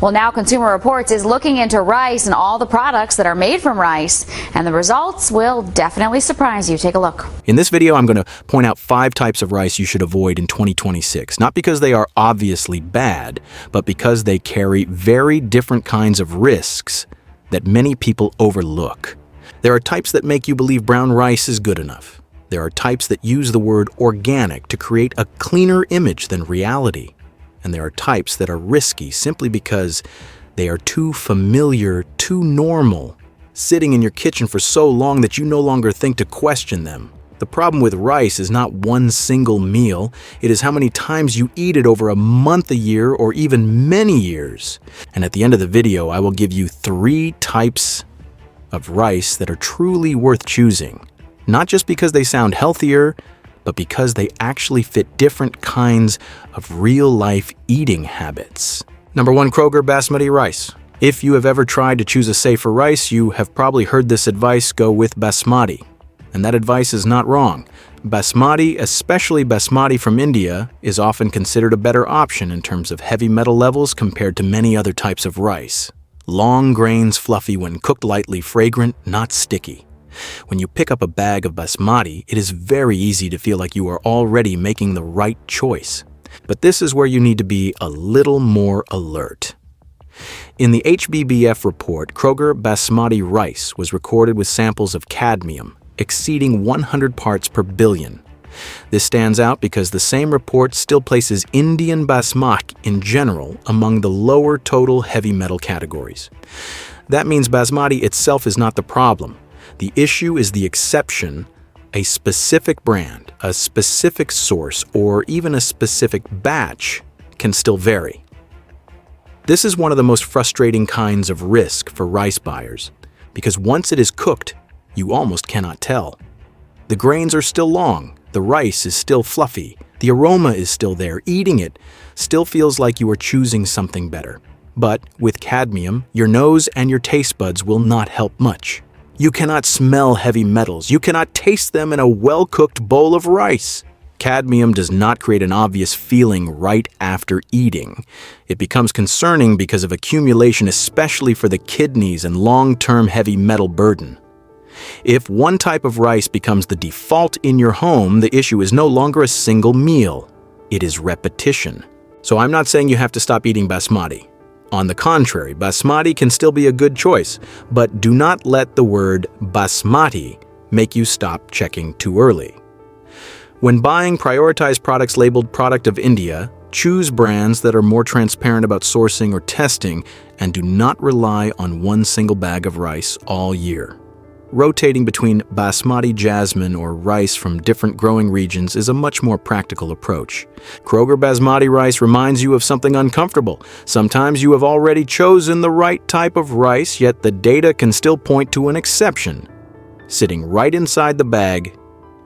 Well, now Consumer Reports is looking into rice and all the products that are made from rice, and the results will definitely surprise you. Take a look. In this video, I'm going to point out 5 types of rice you should avoid in 2026, not because they are obviously bad, but because they carry very different kinds of risks that many people overlook. There are types that make you believe brown rice is good enough. There are types that use the word organic to create a cleaner image than reality. And there are types that are risky simply because they are too familiar, too normal, sitting in your kitchen for so long that you no longer think to question them. The problem with rice is not one single meal, it is how many times you eat it over a month, a year, or even many years. And at the end of the video, I will give you 3 types of rice that are truly worth choosing. Not just because they sound healthier, but because they actually fit different kinds of real-life eating habits. Number 1, Kroger Basmati rice. If you have ever tried to choose a safer rice, you have probably heard this advice: go with Basmati. And that advice is not wrong. Basmati, especially Basmati from India, is often considered a better option in terms of heavy metal levels compared to many other types of rice. Long grains, fluffy when cooked lightly, fragrant, not sticky. When you pick up a bag of Basmati, it is very easy to feel like you are already making the right choice. But this is where you need to be a little more alert. In the HBBF report, Kroger Basmati rice was recorded with samples of cadmium exceeding 100 parts per billion. This stands out because the same report still places Indian Basmati in general among the lower total heavy metal categories. That means Basmati itself is not the problem. The issue is the exception. A specific brand, a specific source, or even a specific batch can still vary. This is one of the most frustrating kinds of risk for rice buyers, because once it is cooked, you almost cannot tell. The grains are still long, the rice is still fluffy, the aroma is still there, eating it still feels like you are choosing something better. But with cadmium, your nose and your taste buds will not help much. You cannot smell heavy metals. You cannot taste them in a well-cooked bowl of rice. Cadmium does not create an obvious feeling right after eating. It becomes concerning because of accumulation, especially for the kidneys and long-term heavy metal burden. If one type of rice becomes the default in your home, the issue is no longer a single meal. It is repetition. So I'm not saying you have to stop eating Basmati. On the contrary, Basmati can still be a good choice, but do not let the word Basmati make you stop checking too early. When buying, prioritize products labeled Product of India, choose brands that are more transparent about sourcing or testing, and do not rely on one single bag of rice all year. Rotating between Basmati jasmine or rice from different growing regions is a much more practical approach. Kroger Basmati rice reminds you of something uncomfortable. Sometimes you have already chosen the right type of rice, yet the data can still point to an exception, sitting right inside the bag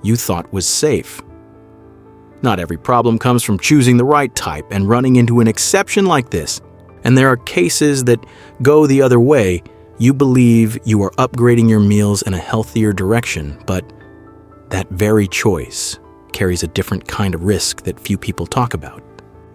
you thought was safe. Not every problem comes from choosing the right type and running into an exception like this. And there are cases that go the other way. You believe you are upgrading your meals in a healthier direction, but that very choice carries a different kind of risk that few people talk about.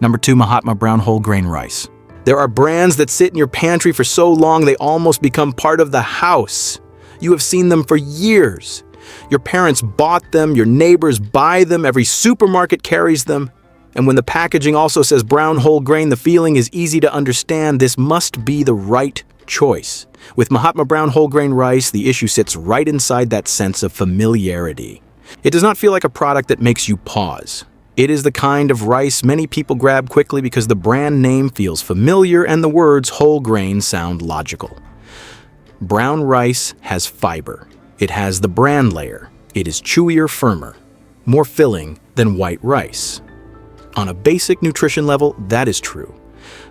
Number 2, Mahatma brown whole grain rice. There are brands that sit in your pantry for so long they almost become part of the house. You have seen them for years. Your parents bought them, your neighbors buy them, every supermarket carries them. And when the packaging also says brown whole grain, the feeling is easy to understand. This must be the right choice. With Mahatma brown whole grain rice, the issue sits right inside that sense of familiarity. It does not feel like a product that makes you pause. It is the kind of rice many people grab quickly because the brand name feels familiar and the words whole grain sound logical. Brown rice has fiber. It has the bran layer. It is chewier, firmer, more filling than white rice. On a basic nutrition level, that is true.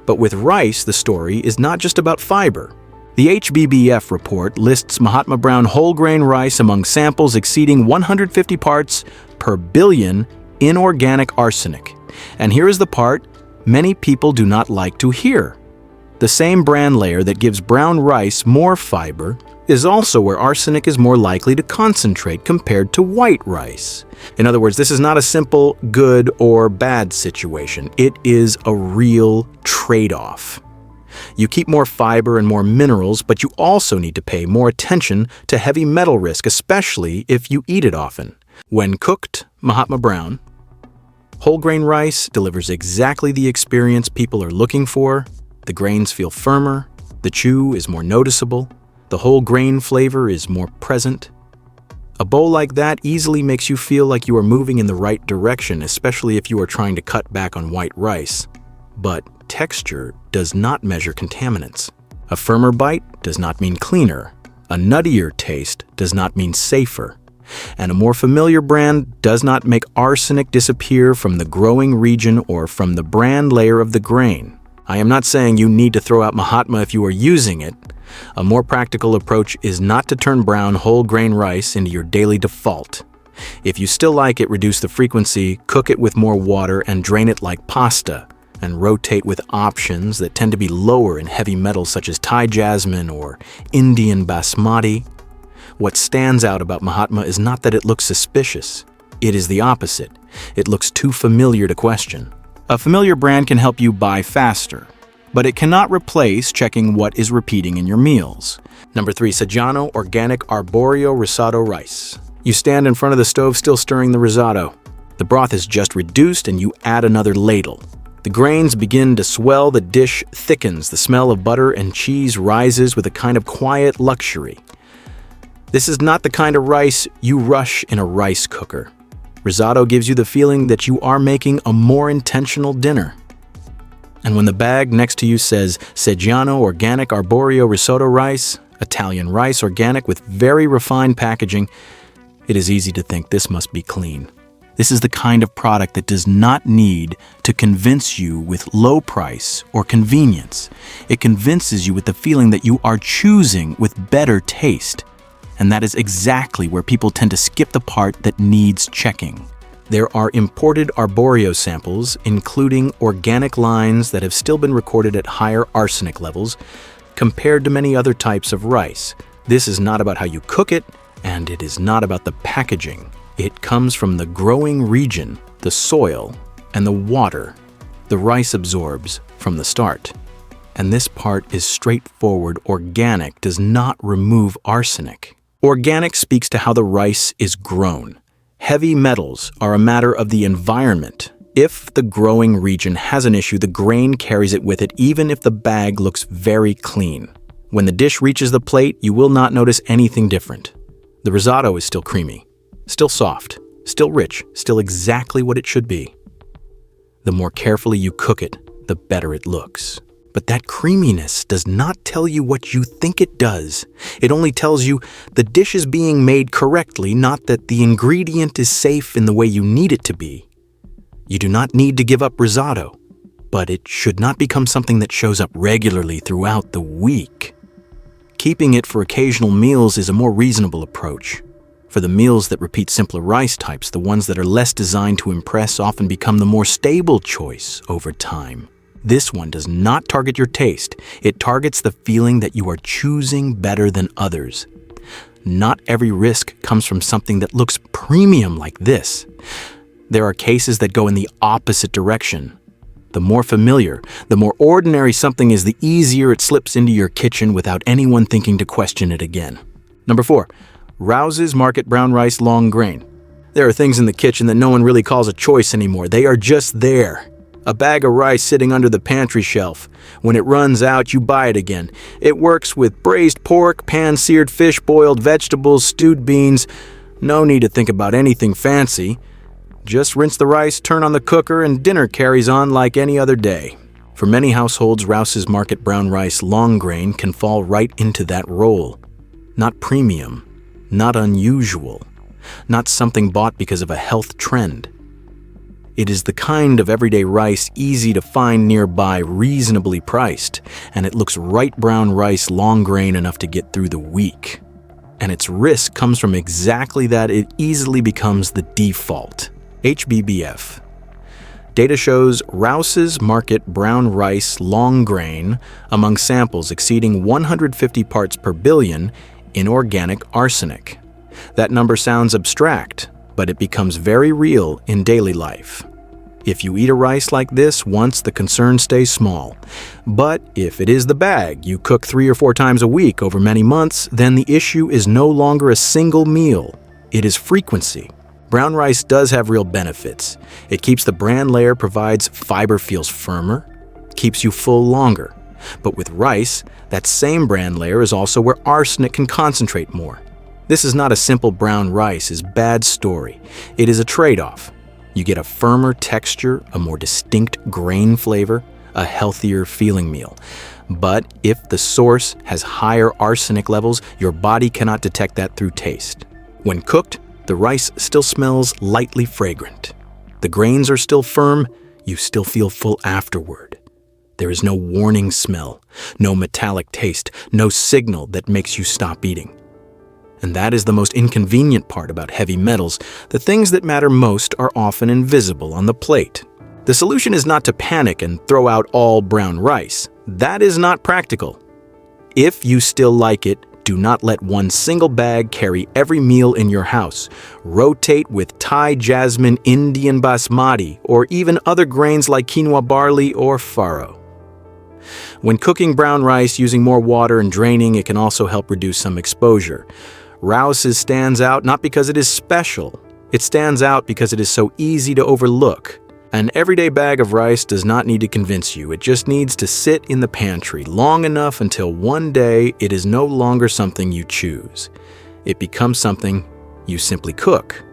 But with rice, the story is not just about fiber. The HBBF report lists Mahatma brown whole grain rice among samples exceeding 150 parts per billion inorganic arsenic. And here is the part many people do not like to hear. The same bran layer that gives brown rice more fiber is also where arsenic is more likely to concentrate compared to white rice. In other words, this is not a simple good or bad situation. It is a real trade-off. You keep more fiber and more minerals, but you also need to pay more attention to heavy metal risk, especially if you eat it often. When cooked, Mahatma brown, whole grain rice delivers exactly the experience people are looking for. The grains feel firmer, the chew is more noticeable, the whole grain flavor is more present. A bowl like that easily makes you feel like you are moving in the right direction, especially if you are trying to cut back on white rice. But texture does not measure contaminants. A firmer bite does not mean cleaner. A nuttier taste does not mean safer. And a more familiar brand does not make arsenic disappear from the growing region or from the bran layer of the grain. I am not saying you need to throw out Mahatma if you are using it. A more practical approach is not to turn brown whole grain rice into your daily default. If you still like it, reduce the frequency, cook it with more water, and drain it like pasta, and rotate with options that tend to be lower in heavy metals such as Thai jasmine or Indian Basmati. What stands out about Mahatma is not that it looks suspicious. It is the opposite. It looks too familiar to question. A familiar brand can help you buy faster, but it cannot replace checking what is repeating in your meals. Number 3, Seggiano Organic Arborio Risotto Rice. You stand in front of the stove still stirring the risotto. The broth is just reduced and you add another ladle. The grains begin to swell, the dish thickens, the smell of butter and cheese rises with a kind of quiet luxury. This is not the kind of rice you rush in a rice cooker. Risotto gives you the feeling that you are making a more intentional dinner. And when the bag next to you says Seggiano Organic Arborio Risotto Rice, Italian rice organic with very refined packaging, it is easy to think this must be clean. This is the kind of product that does not need to convince you with low price or convenience. It convinces you with the feeling that you are choosing with better taste. And that is exactly where people tend to skip the part that needs checking. There are imported Arborio samples, including organic lines that have still been recorded at higher arsenic levels compared to many other types of rice. This is not about how you cook it, and it is not about the packaging. It comes from the growing region, the soil, and the water the rice absorbs from the start. And this part is straightforward. Organic does not remove arsenic. Organic speaks to how the rice is grown. Heavy metals are a matter of the environment. If the growing region has an issue, the grain carries it with it, even if the bag looks very clean. When the dish reaches the plate, you will not notice anything different. The risotto is still creamy, still soft, still rich, still exactly what it should be. The more carefully you cook it, the better it looks. But that creaminess does not tell you what you think it does. It only tells you the dish is being made correctly, not that the ingredient is safe in the way you need it to be. You do not need to give up risotto, but it should not become something that shows up regularly throughout the week. Keeping it for occasional meals is a more reasonable approach. For the meals that repeat simpler rice types, the ones that are less designed to impress often become the more stable choice over time. This one does not target your taste. It targets the feeling that you are choosing better than others. Not every risk comes from something that looks premium like this. There are cases that go in the opposite direction. The more familiar, the more ordinary something is, the easier it slips into your kitchen without anyone thinking to question it again. Number 4, Rouses Market Brown Rice Long Grain. There are things in the kitchen that no one really calls a choice anymore. They are just there. A bag of rice sitting under the pantry shelf. When it runs out, you buy it again. It works with braised pork, pan-seared fish, boiled vegetables, stewed beans. No need to think about anything fancy. Just rinse the rice, turn on the cooker, and dinner carries on like any other day. For many households, Rouses Market Brown Rice Long Grain can fall right into that role. Not premium, not unusual, not something bought because of a health trend. It is the kind of everyday rice easy to find nearby, reasonably priced, and it looks right brown rice long grain enough to get through the week. And its risk comes from exactly that. It easily becomes the default. HBBF. Data shows Rouses Market Brown Rice Long Grain among samples exceeding 150 parts per billion in organic arsenic. That number sounds abstract, but it becomes very real in daily life. If you eat a rice like this once, the concern stays small. But if it is the bag you cook 3 or 4 times a week over many months, then the issue is no longer a single meal. It is frequency. Brown rice does have real benefits. It keeps the bran layer, provides fiber, feels firmer, keeps you full longer. But with rice, that same bran layer is also where arsenic can concentrate more. This is not a simple brown rice is bad story. It is a trade-off. You get a firmer texture, a more distinct grain flavor, a healthier feeling meal. But if the source has higher arsenic levels, your body cannot detect that through taste. When cooked, the rice still smells lightly fragrant. The grains are still firm, you still feel full afterward. There is no warning smell, no metallic taste, no signal that makes you stop eating. And that is the most inconvenient part about heavy metals. The things that matter most are often invisible on the plate. The solution is not to panic and throw out all brown rice. That is not practical. If you still like it, do not let one single bag carry every meal in your house. Rotate with Thai jasmine, Indian basmati, or even other grains like quinoa barley or farro. When cooking brown rice using more water and draining, it can also help reduce some exposure. Rouses stands out not because it is special. It stands out because it is so easy to overlook. An everyday bag of rice does not need to convince you. It just needs to sit in the pantry long enough until one day it is no longer something you choose. It becomes something you simply cook.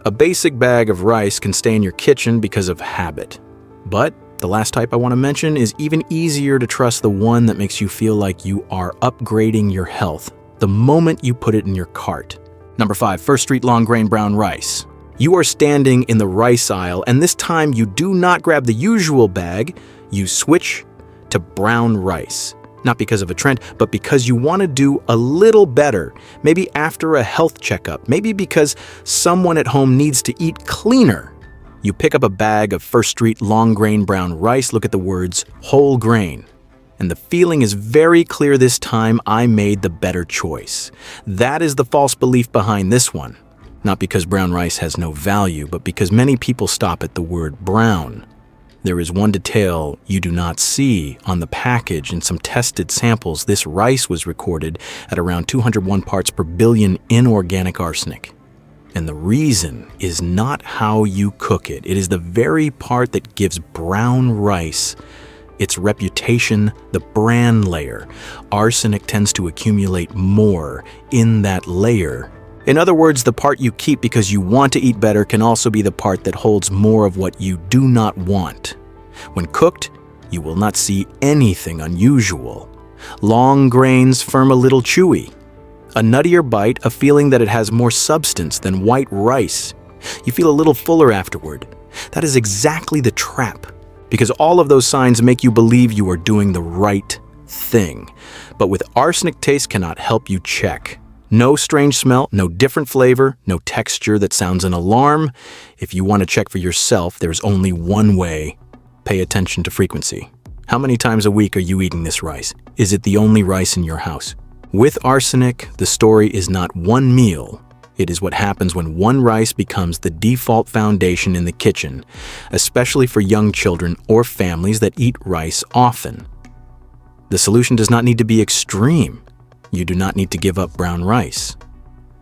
A basic bag of rice can stay in your kitchen because of habit. But the last type I want to mention is even easier to trust, the one that makes you feel like you are upgrading your health the moment you put it in your cart. Number 5, First Street long grain brown rice. You are standing in the rice aisle, and this time you do not grab the usual bag, you switch to brown rice. Not because of a trend, but because you want to do a little better. Maybe after a health checkup, maybe because someone at home needs to eat cleaner. You pick up a bag of First Street long grain brown rice, look at the words whole grain. And the feeling is very clear this time: I made the better choice. That is the false belief behind this one. Not because brown rice has no value, but because many people stop at the word brown. There is one detail you do not see on the package. In some tested samples, this rice was recorded at around 201 parts per billion inorganic arsenic. And the reason is not how you cook it. It is the very part that gives brown rice its reputation, the bran layer. Arsenic tends to accumulate more in that layer. In other words, the part you keep because you want to eat better can also be the part that holds more of what you do not want. When cooked, you will not see anything unusual. Long grains, firm, a little chewy. A nuttier bite, a feeling that it has more substance than white rice. You feel a little fuller afterward. That is exactly the trap, because all of those signs make you believe you are doing the right thing. But with arsenic, taste cannot help you check. No strange smell, no different flavor, no texture that sounds an alarm. If you want to check for yourself, there's only one way. Pay attention to frequency. How many times a week are you eating this rice? Is it the only rice in your house? With arsenic, the story is not one meal. It is what happens when one rice becomes the default foundation in the kitchen, especially for young children or families that eat rice often. The solution does not need to be extreme. You do not need to give up brown rice.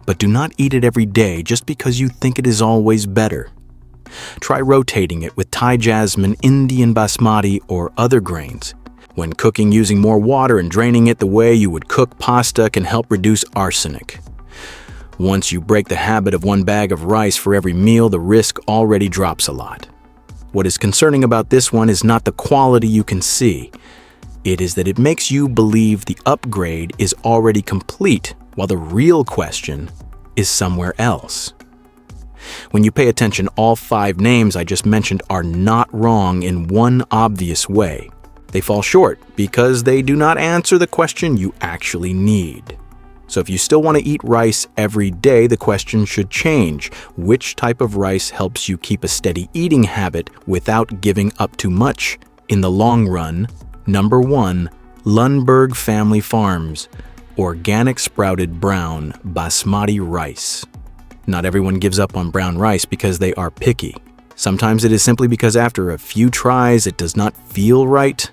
But do not eat it every day just because you think it is always better. Try rotating it with Thai jasmine, Indian basmati, or other grains. When cooking, using more water and draining it the way you would cook pasta can help reduce arsenic. Once you break the habit of one bag of rice for every meal, the risk already drops a lot. What is concerning about this one is not the quality you can see. It is that it makes you believe the upgrade is already complete, while the real question is somewhere else. When you pay attention, all 5 names I just mentioned are not wrong in one obvious way. They fall short because they do not answer the question you actually need. So if you still want to eat rice every day, the question should change. Which type of rice helps you keep a steady eating habit without giving up too much? In the long run, number 1, Lundberg Family Farms, organic sprouted brown basmati rice. Not everyone gives up on brown rice because they are picky. Sometimes it is simply because after a few tries it does not feel right.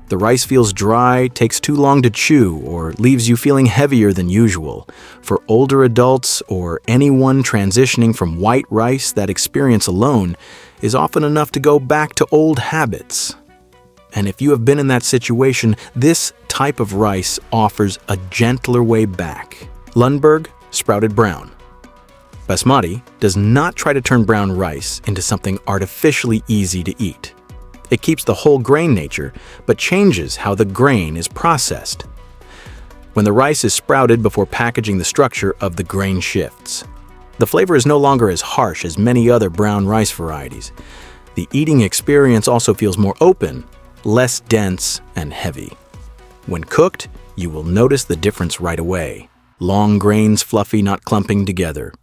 The rice feels dry, takes too long to chew, or leaves you feeling heavier than usual. For older adults or anyone transitioning from white rice, that experience alone is often enough to go back to old habits. And if you have been in that situation, this type of rice offers a gentler way back. Lundberg, sprouted brown. Basmati does not try to turn brown rice into something artificially easy to eat. It keeps the whole grain nature, but changes how the grain is processed. When the rice is sprouted before packaging, the structure of the grain shifts. The flavor is no longer as harsh as many other brown rice varieties. The eating experience also feels more open, less dense and heavy. When cooked, you will notice the difference right away. Long grains, fluffy, not clumping together.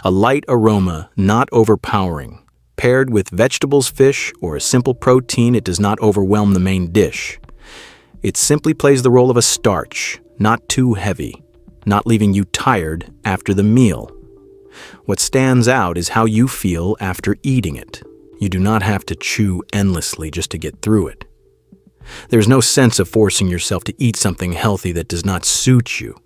A light aroma, not overpowering. Paired with vegetables, fish, or a simple protein, it does not overwhelm the main dish. It simply plays the role of a starch, not too heavy, not leaving you tired after the meal. What stands out is how you feel after eating it. You do not have to chew endlessly just to get through it. There's no sense of forcing yourself to eat something healthy that does not suit you.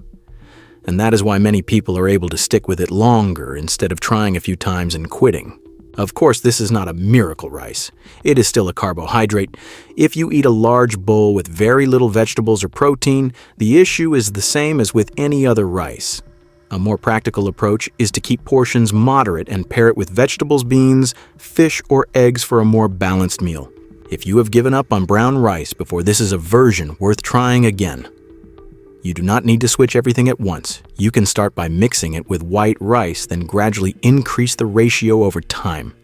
And that is why many people are able to stick with it longer instead of trying a few times and quitting. Of course, this is not a miracle rice. It is still a carbohydrate. If you eat a large bowl with very little vegetables or protein, the issue is the same as with any other rice. A more practical approach is to keep portions moderate and pair it with vegetables, beans, fish, or eggs for a more balanced meal. If you have given up on brown rice before, this is a version worth trying again. You do not need to switch everything at once. You can start by mixing it with white rice, then gradually increase the ratio over time.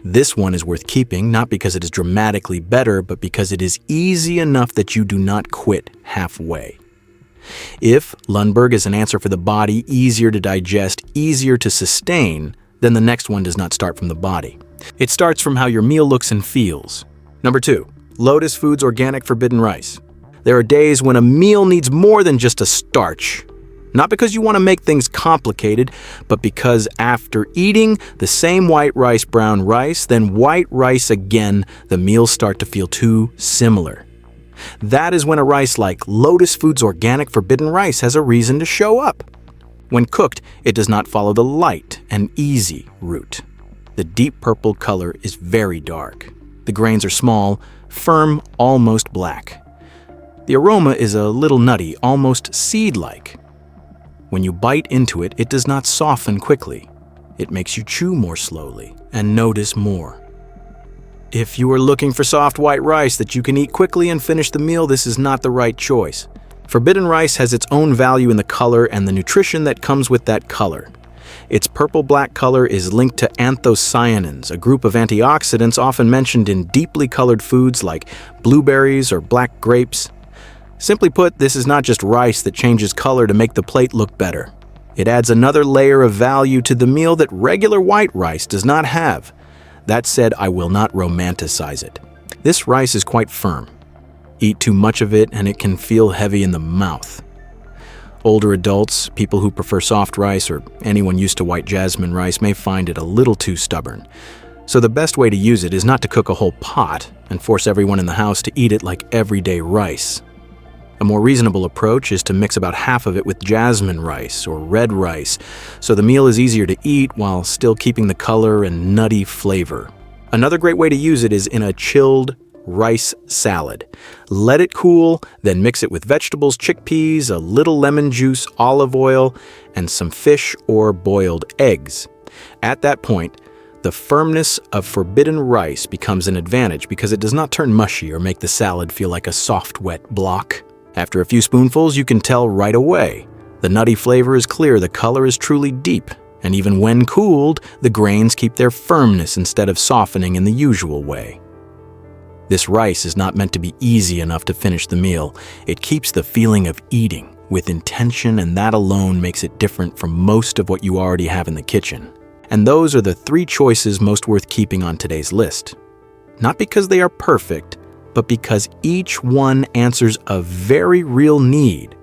This one is worth keeping, not because it is dramatically better, but because it is easy enough that you do not quit halfway. If Lundberg is an answer for the body, easier to digest, easier to sustain, then the next one does not start from the body. It starts from how your meal looks and feels. Number 2, Lotus Foods Organic Forbidden Rice. There are days when a meal needs more than just a starch. Not because you want to make things complicated, but because after eating the same white rice, brown rice, then white rice again, the meals start to feel too similar. That is when a rice like Lotus Foods Organic Forbidden Rice has a reason to show up. When cooked, it does not follow the light and easy route. The deep purple color is very dark. The grains are small, firm, almost black. The aroma is a little nutty, almost seed-like. When you bite into it, it does not soften quickly. It makes you chew more slowly and notice more. If you are looking for soft white rice that you can eat quickly and finish the meal, this is not the right choice. Forbidden rice has its own value in the color and the nutrition that comes with that color. Its purple-black color is linked to anthocyanins, a group of antioxidants often mentioned in deeply colored foods like blueberries or black grapes. Simply put, this is not just rice that changes color to make the plate look better. It adds another layer of value to the meal that regular white rice does not have. That said, I will not romanticize it. This rice is quite firm. Eat too much of it and it can feel heavy in the mouth. Older adults, people who prefer soft rice, or anyone used to white jasmine rice may find it a little too stubborn. So the best way to use it is not to cook a whole pot and force everyone in the house to eat it like everyday rice. A more reasonable approach is to mix about half of it with jasmine rice or red rice, so the meal is easier to eat while still keeping the color and nutty flavor. Another great way to use it is in a chilled rice salad. Let it cool, then mix it with vegetables, chickpeas, a little lemon juice, olive oil, and some fish or boiled eggs. At that point, the firmness of forbidden rice becomes an advantage because it does not turn mushy or make the salad feel like a soft, wet block. After a few spoonfuls, you can tell right away. The nutty flavor is clear, the color is truly deep, and even when cooled, the grains keep their firmness instead of softening in the usual way. This rice is not meant to be easy enough to finish the meal. It keeps the feeling of eating with intention, and that alone makes it different from most of what you already have in the kitchen. And those are the 3 choices most worth keeping on today's list. Not because they are perfect, but because each one answers a very real need,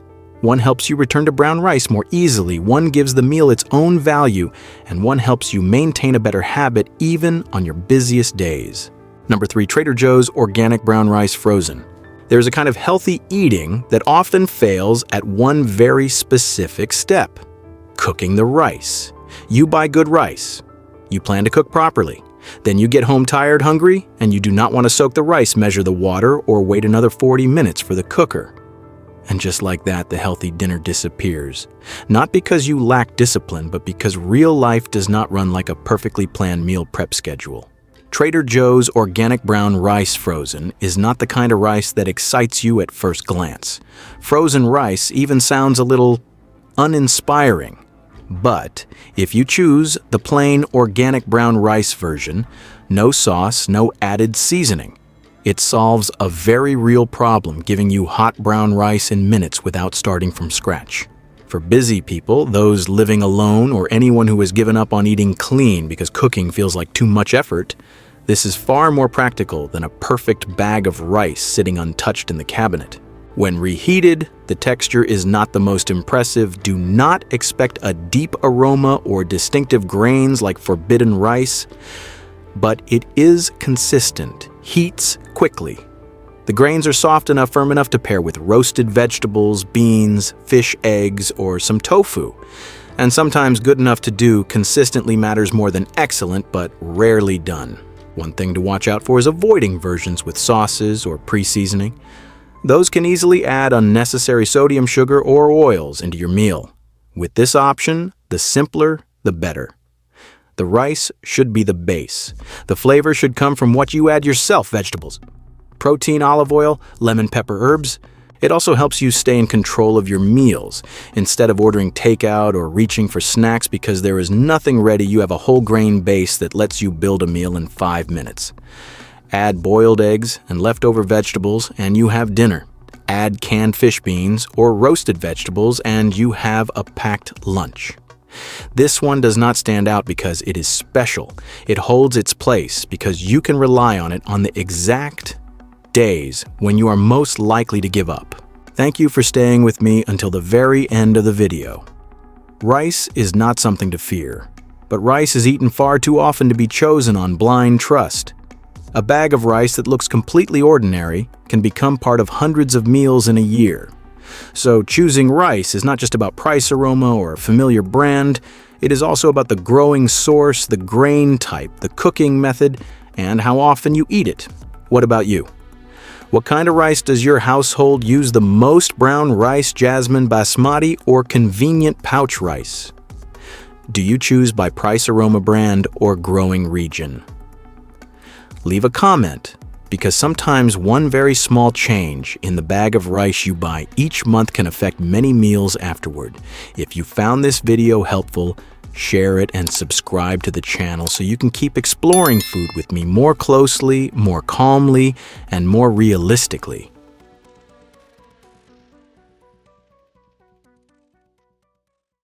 One helps you return to brown rice more easily, one gives the meal its own value, and one helps you maintain a better habit even on your busiest days. Number 3, Trader Joe's Organic Brown Rice Frozen. There's a kind of healthy eating that often fails at one very specific step: cooking the rice. You buy good rice. You plan to cook properly. Then you get home tired, hungry, and you do not want to soak the rice, measure the water, or wait another 40 minutes for the cooker. And just like that, the healthy dinner disappears. Not because you lack discipline, but because real life does not run like a perfectly planned meal prep schedule. Trader Joe's Organic Brown Rice Frozen is not the kind of rice that excites you at first glance. Frozen rice even sounds a little uninspiring. But if you choose the plain organic brown rice version, no sauce, no added seasoning, it solves a very real problem, giving you hot brown rice in minutes without starting from scratch. For busy people, those living alone, or anyone who has given up on eating clean because cooking feels like too much effort, this is far more practical than a perfect bag of rice sitting untouched in the cabinet. When reheated, the texture is not the most impressive. Do not expect a deep aroma or distinctive grains like forbidden rice, but it is consistent, heats quickly. The grains are soft enough, firm enough to pair with roasted vegetables, beans, fish, eggs, or some tofu. And sometimes good enough to do consistently matters more than excellent, but rarely done. One thing to watch out for is avoiding versions with sauces or pre-seasoning. Those can easily add unnecessary sodium, sugar, or oils into your meal. With this option, the simpler, the better. The rice should be the base. The flavor should come from what you add yourself: vegetables, protein, olive oil, lemon, pepper, herbs. It also helps you stay in control of your meals. Instead of ordering takeout or reaching for snacks because there is nothing ready, you have a whole grain base that lets you build a meal in 5 minutes. Add boiled eggs and leftover vegetables and you have dinner. Add canned fish beans or roasted vegetables and you have a packed lunch. This one does not stand out because it is special. It holds its place because you can rely on it on the exact days when you are most likely to give up. Thank you for staying with me until the very end of the video. Rice is not something to fear, but rice is eaten far too often to be chosen on blind trust. A bag of rice that looks completely ordinary can become part of hundreds of meals in a year. So choosing rice is not just about price, aroma, or a familiar brand. It is also about the growing source, the grain type, the cooking method, and how often you eat it. What about you? What kind of rice does your household use the most? Brown rice, jasmine, basmati, or convenient pouch rice? Do you choose by price, aroma, brand, or growing region? Leave a comment, because sometimes one very small change in the bag of rice you buy each month can affect many meals afterward. If you found this video helpful, share it and subscribe to the channel so you can keep exploring food with me more closely, more calmly, and more realistically.